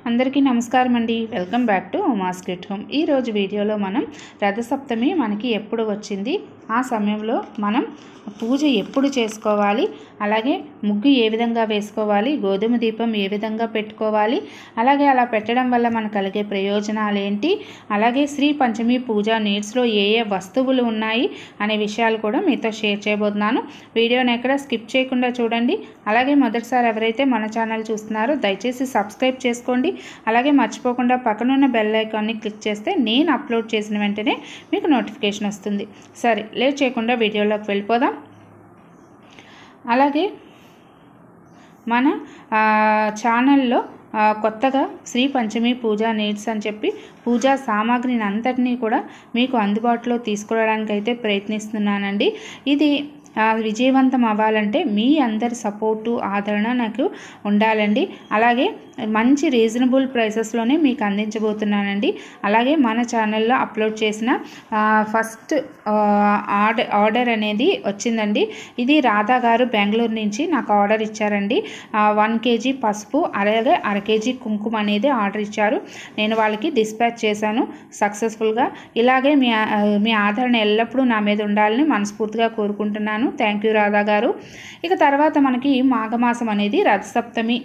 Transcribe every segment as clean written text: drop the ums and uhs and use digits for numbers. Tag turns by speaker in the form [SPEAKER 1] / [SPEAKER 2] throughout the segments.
[SPEAKER 1] అందరికీ నమస్కారం అండి. Welcome back to Uma's kit home. ఈరోజు వీడియోలో మనం రథసప్తమి మనకి ఎప్పుడు వచ్చింది, ఆ సమయంలో మనం పూజ ఎప్పుడు చేసుకోవాలి, అలాగే ముగ్గు ఏ విధంగా వేసుకోవాలి, గోధుమ దీపం ఏ విధంగా పెట్టుకోవాలి, అలాగే అలా పెట్టడం వల్ల మనకు కలిగే ప్రయోజనాలు ఏంటి, అలాగే శ్రీ పంచమి పూజా నీడ్స్లో ఏ ఏ వస్తువులు ఉన్నాయి అనే విషయాలు కూడా మీతో షేర్ చేయబోతున్నాను. వీడియోని ఎక్కడ స్కిప్ చేయకుండా చూడండి. అలాగే మొదటిసారి ఎవరైతే మన ఛానల్ చూస్తున్నారో దయచేసి సబ్స్క్రైబ్ చేసుకోండి. అలాగే మర్చిపోకుండా పక్కనున్న బెల్ ఐకాన్ని క్లిక్ చేస్తే నేను అప్లోడ్ చేసిన వెంటనే మీకు నోటిఫికేషన్ వస్తుంది. సరే, లేట్ చేయకుండా వీడియోలోకి వెళ్ళిపోదాం. అలాగే మన ఛానల్లో కొత్తగా శ్రీ పంచమి పూజా నీడ్స్ అని చెప్పి పూజా సామాగ్రిని అంతటినీ కూడా మీకు అందుబాటులో తీసుకురావడానికి అయితే ప్రయత్నిస్తున్నానండి. ఇది విజయవంతం అవ్వాలంటే మీ అందరి సపోర్టు ఆదరణ నాకు ఉండాలండి. అలాగే మంచి రీజనబుల్ ప్రైసెస్లోనే మీకు అందించబోతున్నానండి. అలాగే మన ఛానల్లో అప్లోడ్ చేసిన ఫస్ట్ ఆర్డర్ అనేది వచ్చిందండి. ఇది రాధా గారు బెంగళూరు నుంచి నాకు ఆర్డర్ ఇచ్చారండి. 1 kg పసుపు, అలాగే 1/2 kg కుంకుమ అనేది ఆర్డర్ ఇచ్చారు. నేను వాళ్ళకి డిస్పాచ్ చేశాను సక్సెస్ఫుల్గా. ఇలాగే మీ ఆదరణ ఎల్లప్పుడూ నా మీద ఉండాలని మనస్ఫూర్తిగా కోరుకుంటున్నాను. థ్యాంక్ యూ రాధా గారు. ఇక తర్వాత మనకి మాఘమాసం అనేది రథసప్తమి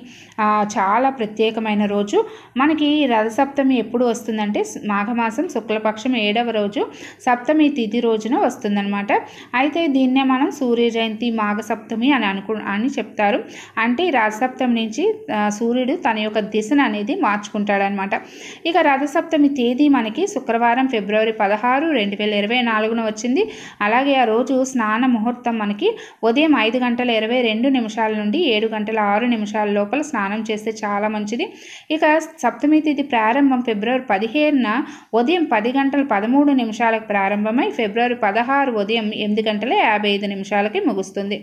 [SPEAKER 1] చాలా ప్రత్యేకమైన రోజు. మనకి రథసప్తమి ఎప్పుడు వస్తుందంటే మాఘమాసం శుక్లపక్షం 7వ రోజు సప్తమి తిథి రోజున వస్తుందన్నమాట. అయితే దీన్నే మనం సూర్య జయంతి మాఘసప్తమి అని చెప్తారు. అంటే రథసప్తమి నుంచి సూర్యుడు తన యొక్క దిశను అనేది మార్చుకుంటాడనమాట. ఇక రథసప్తమి తేదీ మనకి శుక్రవారం ఫిబ్రవరి 16, 2024 వచ్చింది. అలాగే ఆ రోజు స్నాన ముహూర్తం మనకి ఉదయం 5:22 నుండి 7:06 లోపల స్నానం చేస్తే చాలా మంచిది. ఇక సప్తమి తిథి ప్రారంభం ఫిబ్రవరి 15న ఉదయం 10:13 ప్రారంభమై ఫిబ్రవరి 16 ఉదయం 8:55 ముగుస్తుంది.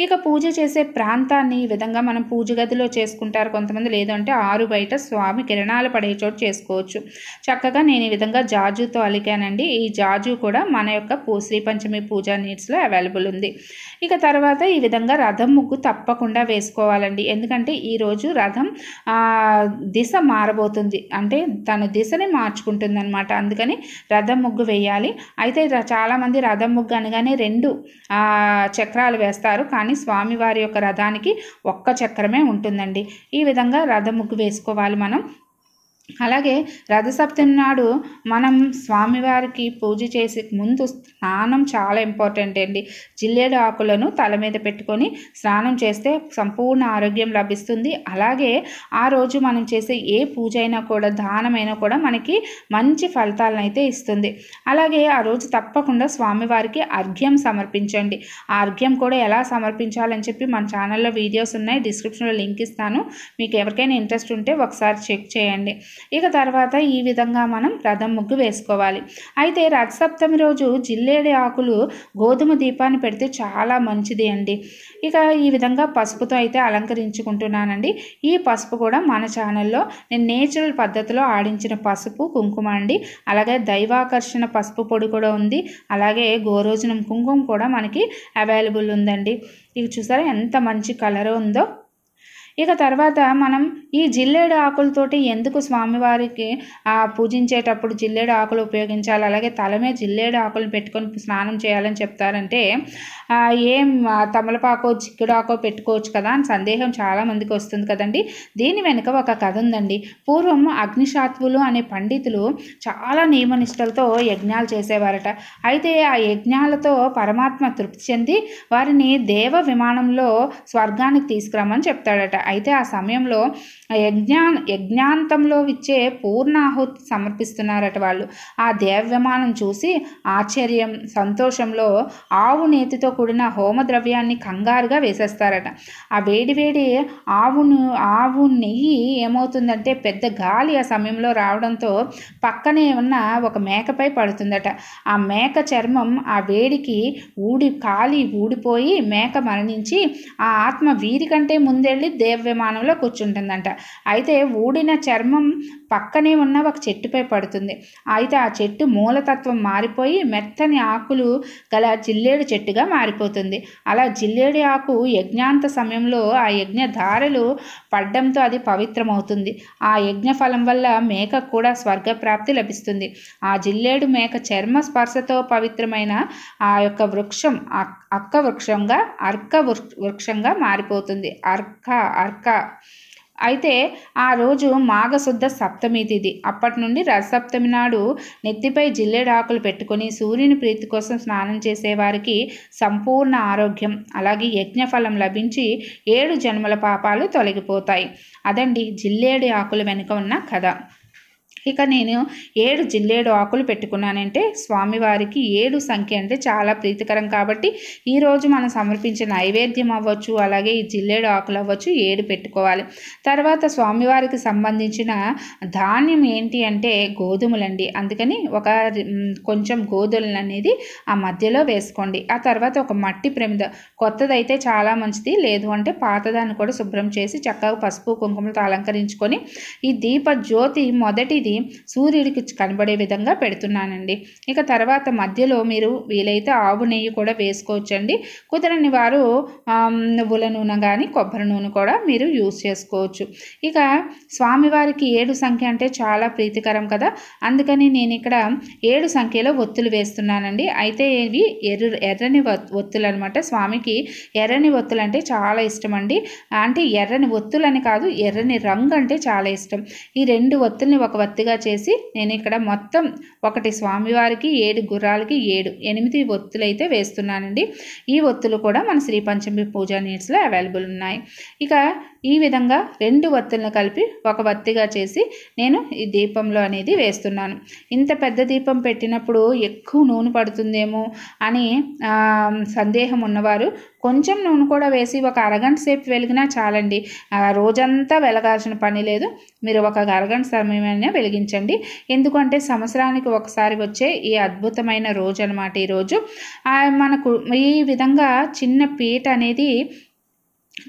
[SPEAKER 1] ఇక పూజ చేసే ప్రాంతాన్ని ఈ విధంగా మనం పూజ గదిలో చేసుకుంటారు కొంతమంది, లేదంటే ఆరు బయట స్వామి కిరణాలు పడే చోటు చేసుకోవచ్చు. చక్కగా నేను ఈ విధంగా జాజుతో అలికానండి. ఈ జాజు కూడా మన యొక్క శ్రీ పంచమి పూజా నీడ్స్లో అవైలబుల్ ఉంది. ఇక తర్వాత ఈ విధంగా రథం ముగ్గు తప్పకుండా వేసుకోవాలండి. ఎందుకంటే ఈరోజు రథం దిశ మారబోతుంది, అంటే తన దిశని మార్చుకుంటుంది అనమాట. అందుకని రథం ముగ్గు వేయాలి. అయితే చాలామంది రథం ముగ్గు అనగానే 2 చక్రాలు వేస్తారు, కానీ స్వామివారి యొక్క రథానికి 1 చక్రమే ఉంటుందండి. ఈ విధంగా రథం ముగ్గు వేసుకోవాలి మనం. అలాగే రథసప్తమి నాడు మనం స్వామివారికి పూజ చేసే ముందు స్నానం చాలా ఇంపార్టెంట్ అండి. జిల్లేడు ఆకులను తల మీద పెట్టుకొని స్నానం చేస్తే సంపూర్ణ ఆరోగ్యం లభిస్తుంది. అలాగే ఆ రోజు మనం చేసే ఏ పూజ అయినా కూడా, దానమైనా కూడా మనకి మంచి ఫలితాలను అయితే ఇస్తుంది. అలాగే ఆ రోజు తప్పకుండా స్వామివారికి అర్ఘ్యం సమర్పించండి. ఆ అర్ఘ్యం కూడా ఎలా సమర్పించాలని చెప్పి మన ఛానల్లో వీడియోస్ ఉన్నాయి, డిస్క్రిప్షన్లో లింక్ ఇస్తాను. మీకు ఎవరికైనా ఇంట్రెస్ట్ ఉంటే ఒకసారి చెక్ చేయండి. ఇక తర్వాత ఈ విధంగా మనం రథం ముగ్గు వేసుకోవాలి. అయితే రథసప్తమి రోజు జిల్లేడు ఆకులు గోధుమ దీపాన్ని పెడితే చాలా మంచిది అండి. ఇక ఈ విధంగా పసుపుతో అయితే అలంకరించుకుంటున్నానండి. ఈ పసుపు కూడా మన ఛానల్లో నేను నేచురల్ పద్ధతిలో ఆడించిన పసుపు కుంకుమ అండి. అలాగే దైవాకర్షణ పసుపు పొడి కూడా ఉంది. అలాగే గోరోజనం కుంకుమ కూడా మనకి అవైలబుల్ ఉందండి. ఇవి చూసారా ఎంత మంచి కలర్ ఉందో. ఇక తర్వాత మనం ఈ జిల్లేడు ఆకులతోటి ఎందుకు స్వామివారికి పూజించేటప్పుడు జిల్లేడు ఆకులు ఉపయోగించాలి, అలాగే తల మీద జిల్లేడు ఆకులను పెట్టుకొని స్నానం చేయాలని చెప్తారంటే, తమలపాకో చిక్కుడాకో పెట్టుకోవచ్చు కదా అని సందేహం చాలామందికి వస్తుంది కదండి. దీని వెనుక ఒక కథ ఉందండి. పూర్వం అగ్నిశాత్వులు అనే పండితులు చాలా నియమనిష్టలతో యజ్ఞాలు చేసేవారట. అయితే ఆ యజ్ఞాలతో పరమాత్మ తృప్తి చెంది వారిని దేవ విమానంలో స్వర్గానికి తీసుకురమ్మని చెప్తాడట. అయితే ఆ సమయంలో యజ్ఞాంతంలో ఇచ్చే పూర్ణాహుతి సమర్పిస్తున్నారట వాళ్ళు. ఆ దేవ విమానం చూసి ఆశ్చర్యం, సంతోషంలో ఆవు నేతితో కూడిన హోమ ద్రవ్యాన్ని కంగారుగా వేసేస్తారట. ఆ వేడివేడి ఆవు నెయ్యి ఏమవుతుందంటే పెద్ద గాలి ఆ సమయంలో రావడంతో పక్కనే ఉన్న ఒక మేకపై పడుతుందట. ఆ మేక చర్మం ఆ వేడికి ఊడిపోయి మేక మరణించి ఆ ఆత్మ వీరికంటే ముందెళ్ళి దేవ్యమానంలో కూర్చుంటుందంట. అయితే ఊడిన చర్మం పక్కనే ఉన్న ఒక చెట్టుపై పడుతుంది. అయితే ఆ చెట్టు మూలతత్వం మారిపోయి మెత్తని ఆకులు గల జిల్లేడు చెట్టుగా మారిపోతుంది. అలా జిల్లేడు ఆకు యజ్ఞాంత సమయంలో ఆ యజ్ఞ ధారలు పడ్డంతో అది పవిత్రమవుతుంది. ఆ యజ్ఞ ఫలం వల్ల మేకకు కూడా స్వర్గప్రాప్తి లభిస్తుంది. ఆ జిల్లేడు మేక చర్మ స్పర్శతో పవిత్రమైన ఆ యొక్క వృక్షం అర్క వృక్షంగా మారిపోతుంది. అర్క అయితే ఆ రోజు మాఘశుద్ధ సప్తమి తిథి. అప్పటి నుండి రథసప్తమి నాడు నెత్తిపై జిల్లేడు ఆకులు పెట్టుకొని సూర్యుని ప్రీతి కోసం స్నానం చేసేవారికి సంపూర్ణ ఆరోగ్యం, అలాగే యజ్ఞఫలం లభించి 7 జన్మల పాపాలు తొలగిపోతాయి. అదండి జిల్లేడు ఆకుల వెనుక ఉన్న కథ. ఇక నేను 7 జిల్లేడు ఆకులు పెట్టుకున్నానంటే స్వామివారికి 7 సంఖ్య అంటే చాలా ప్రీతికరం కాబట్టి ఈరోజు మనం సమర్పించే నైవేద్యం అవ్వచ్చు, అలాగే ఈ జిల్లేడు ఆకులు అవ్వచ్చు 7 పెట్టుకోవాలి. తర్వాత స్వామివారికి సంబంధించిన ధాన్యం ఏంటి అంటే గోధుమలండి. అందుకని ఒక కొంచెం గోధుమలు అనేది ఆ మధ్యలో వేసుకోండి. ఆ తర్వాత ఒక మట్టి ప్రమిద, కొత్తదైతే చాలా మంచిది, లేదు అంటే పాతదాన్ని కూడా శుభ్రం చేసి చక్కగా పసుపు కుంకుమలతో అలంకరించుకొని ఈ దీప జ్యోతి మొదటిది సూర్యుడికి కనబడే విధంగా పెడుతున్నానండి. ఇక తర్వాత మధ్యలో మీరు వీలైతే ఆవు నెయ్యి కూడా వేసుకోవచ్చండి. కుదరని వారు నువ్వుల నూనె కానీ కొబ్బరి నూనె కూడా మీరు యూజ్ చేసుకోవచ్చు. ఇక స్వామివారికి 7 సంఖ్య అంటే చాలా ప్రీతికరం కదా, అందుకని నేను ఇక్కడ 7 సంఖ్యలో ఒత్తులు వేస్తున్నానండి. అయితే ఇవి ఎర్రని ఒత్తులు అనమాట. స్వామికి ఎర్రని ఒత్తులు అంటే చాలా ఇష్టం అండి. అంటే ఎర్రని ఒత్తులని కాదు, ఎర్రని రంగు అంటే చాలా ఇష్టం. ఈ 2 ఒత్తుల్ని ఒక ఒత్తిగా చేసి నేను ఇక్కడ మొత్తం ఒకటి స్వామివారికి 7 గుర్రాలకి 8 ఒత్తులు అయితే వేస్తున్నానండి. ఈ ఒత్తులు కూడా మన శ్రీ పంచమి పూజా నీడ్స్లో అవైలబుల్ ఉన్నాయి. ఇక ఈ విధంగా 2 ఒత్తులను కలిపి ఒక ఒత్తిగా చేసి నేను ఈ దీపంలో అనేది వేస్తున్నాను. ఇంత పెద్ద దీపం పెట్టినప్పుడు ఎక్కువ నూనె పడుతుందేమో అని సందేహం ఉన్నవారు కొంచెం నూనె కూడా వేసి ఒక అరగంట సేపు వెలిగినా చాలండి. రోజంతా వెలగాల్సిన పని లేదు. మీరు ఒక అరగంట సమయమైనా వెలిగించండి. ఎందుకంటే సంవత్సరానికి ఒకసారి వచ్చే ఈ అద్భుతమైన రోజు అనమాట ఈరోజు. మనకు ఈ విధంగా చిన్న పీట అనేది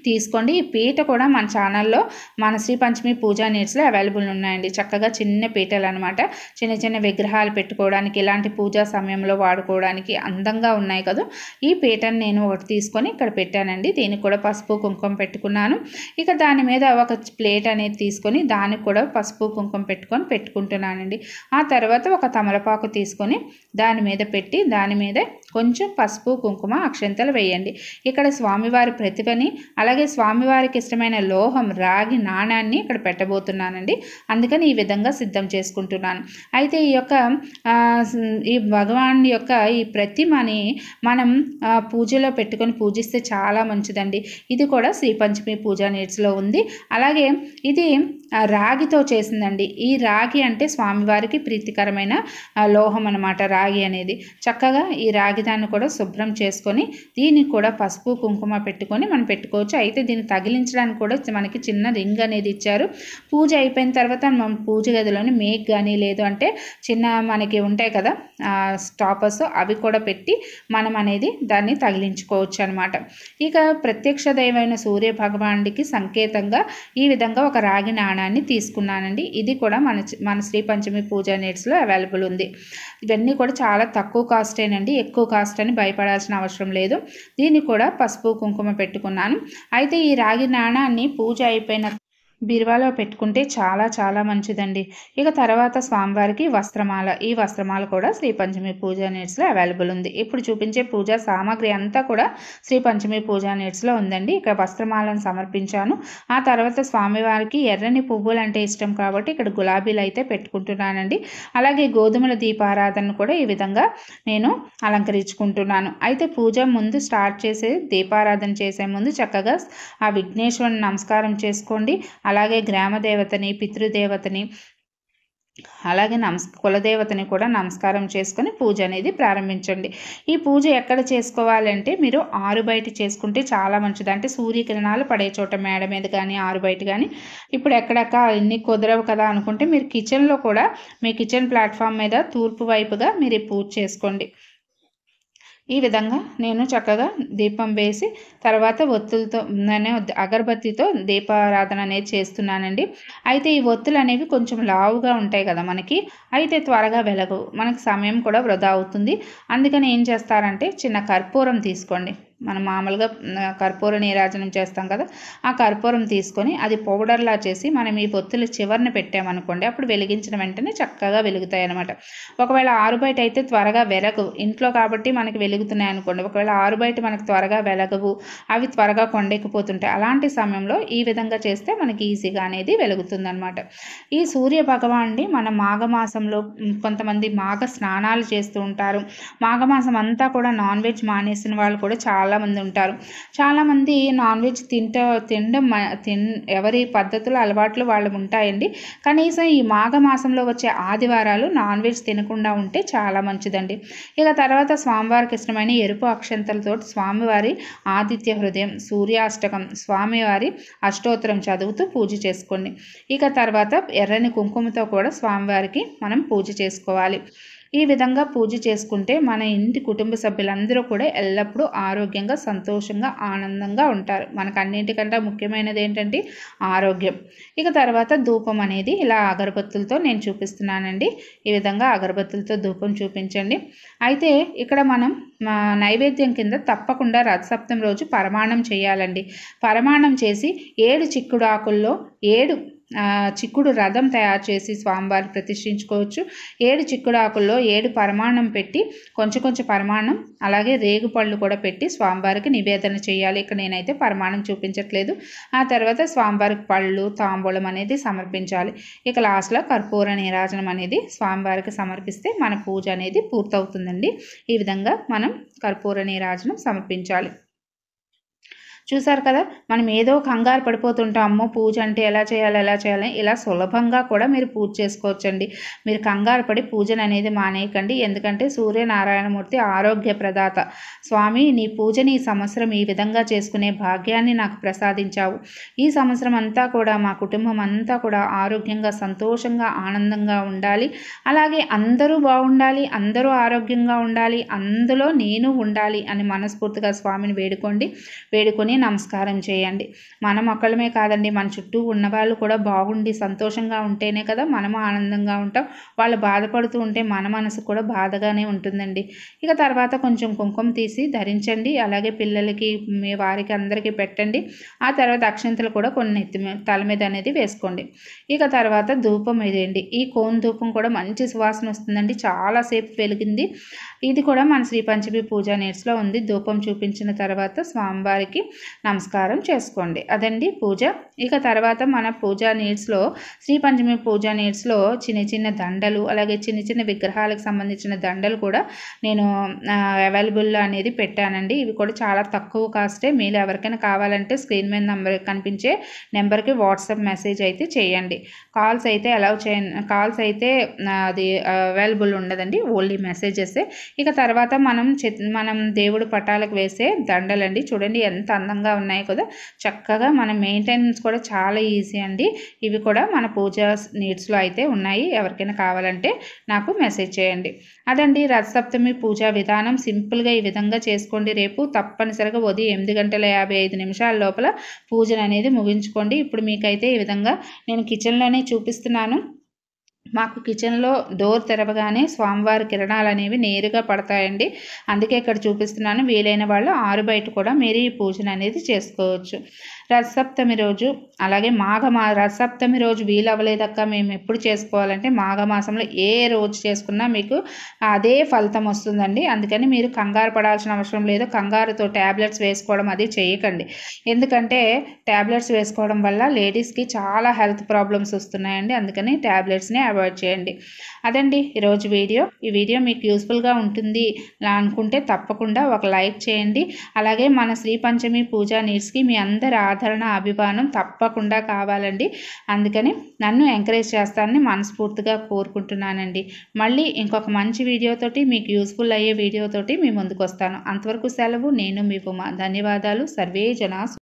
[SPEAKER 1] తీసుకోండి. ఈ పీట కూడా మన ఛానల్లో మన శ్రీ పంచమి పూజా నీడ్స్లో అవైలబుల్ ఉన్నాయండి. చక్కగా చిన్న పీటలు అనమాట. చిన్న చిన్న విగ్రహాలు పెట్టుకోవడానికి, ఇలాంటి పూజా సమయంలో వాడుకోవడానికి అందంగా ఉన్నాయి కదా. ఈ పీటను నేను ఒకటి తీసుకొని ఇక్కడ పెట్టానండి. దీనికి కూడా పసుపు కుంకుమ పెట్టుకున్నాను. ఇక దాని మీద ఒక ప్లేట్ అనేది తీసుకొని దానికి కూడా పసుపు కుంకుమ పెట్టుకుంటున్నానండి. ఆ తర్వాత ఒక తమలపాకు తీసుకొని దాని మీద పెట్టి దాని మీద కొంచెం పసుపు కుంకుమ అక్షంతలు వేయండి. ఇక్కడ స్వామివారి ప్రతిభని, అలాగే స్వామివారికి ఇష్టమైన లోహం రాగి నాణాన్ని ఇక్కడ పెట్టబోతున్నానండి. అందుకని ఈ విధంగా సిద్ధం చేసుకుంటున్నాను. అయితే ఈ భగవాన్ యొక్క ఈ ప్రతిమని మనం పూజలో పెట్టుకొని పూజిస్తే చాలా మంచిదండి. ఇది కూడా శ్రీ పంచమి పూజా నీడ్స్లో ఉంది. అలాగే ఇది రాగితో చేసిందండి. ఈ రాగి అంటే స్వామివారికి ప్రీతికరమైన లోహం అన్నమాట. రాగి అనేది చక్కగా ఈ రాగి దాన్ని కూడా శుభ్రం చేసుకొని దీనికి కూడా పసుపు కుంకుమ పెట్టుకొని మనం పెట్టుకోవచ్చు. అయితే దీన్ని తగిలించడానికి కూడా మనకి చిన్న రింగ్ అనేది ఇచ్చారు. పూజ అయిపోయిన తర్వాత మనం పూజ గదిలోని మేక్ కానీ లేదు అంటే చిన్న మనకి ఉంటాయి కదా స్టాపర్స్, అవి కూడా పెట్టి మనం అనేది దాన్ని తగిలించుకోవచ్చు అనమాట. ఇక ప్రత్యక్ష దైవమైన సూర్య భగవానుడికి సంకేతంగా ఈ విధంగా ఒక రాగి నాణాన్ని తీసుకున్నానండి. ఇది కూడా మన శ్రీ పంచమి పూజా నీడ్స్లో అవైలబుల్ ఉంది. ఇవన్నీ కూడా చాలా తక్కువ కాస్టేనండి, ఎక్కువ కాస్ట్ అని భయపడాల్సిన అవసరం లేదు. దీన్ని కూడా పసుపు కుంకుమ పెట్టుకున్నాను. అయితే ఈ రాగి నాణాన్ని పూజ అయిపోయిన బీరువాలో పెట్టుకుంటే చాలా చాలా మంచిదండి. ఇక తర్వాత స్వామివారికి వస్త్రమాల, ఈ వస్త్రమాల కూడా శ్రీ పంచమి పూజా నీడ్స్లో అవైలబుల్ ఉంది. ఇప్పుడు చూపించే పూజా సామాగ్రి అంతా కూడా శ్రీ పంచమి పూజా నీడ్స్లో ఉందండి. ఇక్కడ వస్త్రమాలను సమర్పించాను. ఆ తర్వాత స్వామివారికి ఎర్రని పువ్వులు అంటే ఇష్టం కాబట్టి ఇక్కడ గులాబీలు అయితే పెట్టుకుంటున్నానండి. అలాగే గోధుమల దీపారాధన కూడా ఈ విధంగా నేను అలంకరించుకుంటున్నాను. అయితే పూజ ముందు స్టార్ట్ చేసే దీపారాధన చేసే ముందు చక్కగా ఆ విఘ్నేశ్వరుని నమస్కారం చేసుకోండి. అలాగే గ్రామదేవతని, పితృదేవతని, అలాగే కులదేవతని కూడా నమస్కారం చేసుకొని పూజ అనేది ప్రారంభించండి. ఈ పూజ ఎక్కడ చేసుకోవాలంటే మీరు ఆరు బయట చేసుకుంటే చాలా మంచిది. అంటే సూర్యకిరణాలు పడే చోట, మేడ మీద కానీ ఆరు బయట కానీ. ఇప్పుడు ఎక్కడెక్క ఇన్ని కుదరవు కదా అనుకుంటే మీరు కిచెన్లో కూడా, మీ కిచెన్ ప్లాట్ఫామ్ మీద తూర్పు వైపుగా మీరు ఈ పూజ చేసుకోండి. ఈ విధంగా నేను చక్కగా దీపం వేసి తర్వాత ఒత్తులతో నేను అగరబత్తితో దీపారాధన అనేది చేస్తున్నానండి. అయితే ఈ ఒత్తులు అనేవి కొంచెం లావుగా ఉంటాయి కదా మనకి, అయితే త్వరగా వెలగవు, మనకి సమయం కూడా వృధా అవుతుంది. అందుకని ఏం చేస్తారంటే చిన్న కర్పూరం తీసుకోండి. మనం మామూలుగా కర్పూర నీరాజనం చేస్తాం కదా, ఆ కర్పూరం తీసుకొని అది పౌడర్లా చేసి మనం ఈ ఒత్తులు చివరన పెట్టామనుకోండి, అప్పుడు వెలిగించిన వెంటనే చక్కగా వెలుగుతాయి అనమాట. ఒకవేళ ఆరుబయట అయితే త్వరగా వెలగవు, ఇంట్లో కాబట్టి మనకి వెలుగుతున్నాయి అనుకోండి. ఒకవేళ ఆరుబయట మనకు త్వరగా వెలగవు, అవి త్వరగా కొండెక్కిపోతుంటాయి. అలాంటి సమయంలో ఈ విధంగా చేస్తే మనకి ఈజీగా అనేది వెలుగుతుంది అనమాట. ఈ సూర్య భగవానుడి మన మాఘమాసంలో కొంతమంది మాఘ స్నానాలు చేస్తూ ఉంటారు. మాఘమాసం అంతా కూడా నాన్ వెజ్ మానేసిన వాళ్ళు కూడా చాలామంది ఉంటారు. చాలామంది నాన్ వెజ్ తినడం ఎవరి పద్ధతులు అలవాట్లు వాళ్ళు ఉంటాయండి. కనీసం ఈ మాఘమాసంలో వచ్చే ఆదివారాలు నాన్ వెజ్ తినకుండా ఉంటే చాలా మంచిదండి. ఇక తర్వాత స్వామివారికి ఇష్టమైన ఎరుపు అక్షంతలతో స్వామివారి ఆదిత్య హృదయం, సూర్యాష్టకం, స్వామివారి అష్టోత్తరం చదువుతూ పూజ చేసుకోండి. ఇక తర్వాత ఎర్రని కుంకుమతో కూడా స్వామివారికి మనం పూజ చేసుకోవాలి. ఈ విధంగా పూజ చేసుకుంటే మన ఇంటి కుటుంబ సభ్యులందరూ కూడా ఎల్లప్పుడూ ఆరోగ్యంగా, సంతోషంగా, ఆనందంగా ఉంటారు. మనకు అన్నింటికంటే ముఖ్యమైనది ఏంటంటే ఆరోగ్యం. ఇక తర్వాత ధూపం అనేది ఇలా అగరబత్తులతో నేను చూపిస్తున్నానండి. ఈ విధంగా అగరబత్తులతో ధూపం చూపించండి. అయితే ఇక్కడ మనం నైవేద్యం కింద తప్పకుండా రథసప్తమి రోజు పరమాణం చేయాలండి. పరమాణం చేసి 7 చిక్కుడు ఆకుల్లో 7 చిక్కుడు రథం తయారు చేసి స్వామివారి ప్రతిష్ఠించుకోవచ్చు. 7 చిక్కుడు ఆకుల్లో 7 పరమాణం పెట్టి కొంచెం పరమాణం అలాగే రేగుపళ్ళు కూడా పెట్టి స్వామివారికి నివేదన చేయాలి. ఇక్కడ నేనైతే పరమాణం చూపించట్లేదు. ఆ తర్వాత స్వామివారికి పళ్ళు, తాంబూలం అనేది సమర్పించాలి. ఇక లాస్ట్లో కర్పూర నీరాజనం అనేది స్వామివారికి సమర్పిస్తే మన పూజ అనేది పూర్తవుతుందండి. ఈ విధంగా మనం కర్పూర నీరాజనం సమర్పించాలి. చూసారు కదా, మనం ఏదో కంగారు పడిపోతుంటాం, అమ్మో పూజ అంటే ఎలా చేయాలి, ఇలా సులభంగా కూడా మీరు పూజ చేసుకోవచ్చండి. మీరు కంగారు పడి పూజను అనేది మానేయకండి. ఎందుకంటే సూర్యనారాయణమూర్తి ఆరోగ్య ప్రదాత. స్వామి, నీ పూజని ఈ సంవత్సరం ఈ విధంగా చేసుకునే భాగ్యాన్ని నాకు ప్రసాదించావు. ఈ సంవత్సరం అంతా కూడా మా కుటుంబం అంతా కూడా ఆరోగ్యంగా, సంతోషంగా, ఆనందంగా ఉండాలి. అలాగే అందరూ బాగుండాలి, అందరూ ఆరోగ్యంగా ఉండాలి, అందులో నేను ఉండాలి అని మనస్ఫూర్తిగా స్వామిని వేడుకొని నమస్కారం చేయండి. మనం ఒక్కళ్ళమే కాదండి, మన చుట్టూ ఉన్నవాళ్ళు కూడా బాగుండి సంతోషంగా ఉంటేనే కదా మనము ఆనందంగా ఉంటాం. వాళ్ళు బాధపడుతూ ఉంటే మన మనసు కూడా బాధగానే ఉంటుందండి. ఇక తర్వాత కొంచెం కుంకుమ తీసి ధరించండి. అలాగే పిల్లలకి, మీ వారికి అందరికీ పెట్టండి. ఆ తర్వాత అక్షంతలు కూడా కొన్ని తల మీద అనేది వేసుకోండి. ఇక తర్వాత ధూపం వేయండి. ఈ కోన్ ధూపం కూడా మంచి సువాసన వస్తుందండి, చాలాసేపు వెలిగింది. ఇది కూడా మన శ్రీ పంచమి పూజా నీడ్స్లో ఉంది. ధూపం చూపించిన తర్వాత స్వామివారికి నమస్కారం చేసుకోండి. అదండి పూజ. ఇక తర్వాత మన పూజా నీడ్స్లో, శ్రీ పంచమి పూజా నీడ్స్లో చిన్న దండలు, అలాగే చిన్న విగ్రహాలకు సంబంధించిన దండలు కూడా నేను అవైలబుల్ అనేది పెట్టానండి. ఇవి కూడా చాలా తక్కువ కాస్టే. మీరు ఎవరికైనా కావాలంటే స్క్రీన్ మీద కనిపించే నెంబర్కి వాట్సాప్ మెసేజ్ అయితే చేయండి. కాల్స్ అయితే కాల్స్ అయితే అది అవైలబుల్ ఉండదండి, ఓన్లీ మెసేజెస్. ఇక తర్వాత మనం దేవుడు పటాలకు వేసే దండలండి. చూడండి ఎంత అందంగా ఉన్నాయి కదా, చక్కగా మన మెయింటెనెన్స్ కూడా చాలా ఈజీ అండి. ఇవి కూడా మన పూజా నీడ్స్లో అయితే ఉన్నాయి. ఎవరికైనా కావాలంటే నాకు మెసేజ్ చేయండి. అదండి రథసప్తమి పూజా విధానం. సింపుల్గా ఈ విధంగా చేసుకోండి. రేపు తప్పనిసరిగా ఉదయం 8:55 లోపల పూజను అనేది ముగించుకోండి. ఇప్పుడు మీకైతే ఈ విధంగా నేను కిచెన్లోనే చూపిస్తున్నాను. మాకు కిచెన్లో డోర్ తెరవగానే స్వామివారి కిరణాలు అనేవి నేరుగా పడతాయండి. అందుకే ఇక్కడ చూపిస్తున్నాను. వీలైన వాళ్ళు ఆరుబయట కూడా మీరు ఈ పూజను అనేది చేసుకోవచ్చు. రథసప్తమి రోజు, అలాగే రథసప్తమి రోజు వీలవ్వలేదక్క మేము ఎప్పుడు చేసుకోవాలంటే మాఘమాసంలో ఏ రోజు చేసుకున్నా మీకు అదే ఫలితం వస్తుందండి. అందుకని మీరు కంగారు పడాల్సిన అవసరం లేదు. కంగారుతో ట్యాబ్లెట్స్ వేసుకోవడం అది చేయకండి. ఎందుకంటే ట్యాబ్లెట్స్ వేసుకోవడం వల్ల లేడీస్కి చాలా హెల్త్ ప్రాబ్లమ్స్ వస్తున్నాయండి. అందుకని ట్యాబ్లెట్స్ని అవాయిడ్ చేయండి. అదండి ఈరోజు వీడియో. ఈ వీడియో మీకు యూస్ఫుల్గా ఉంటుంది అనుకుంటే తప్పకుండా ఒక లైక్ చేయండి. అలాగే మన శ్రీ పంచమి పూజా నీడ్స్కి మీ అందరి ఆదరణ, అభిమానం తప్పకుండా కావాలండి. అందుకని నన్ను ఎంకరేజ్ చేస్తానని మనస్ఫూర్తిగా కోరుకుంటున్నానండి. మళ్ళీ ఇంకొక మంచి వీడియోతోటి, మీకు యూస్ఫుల్ అయ్యే వీడియోతోటి మీ ముందుకు వస్తాను. అంతవరకు సెలవు. నేను మీ ఉమా. ధన్యవాదాలు. సర్వే జనా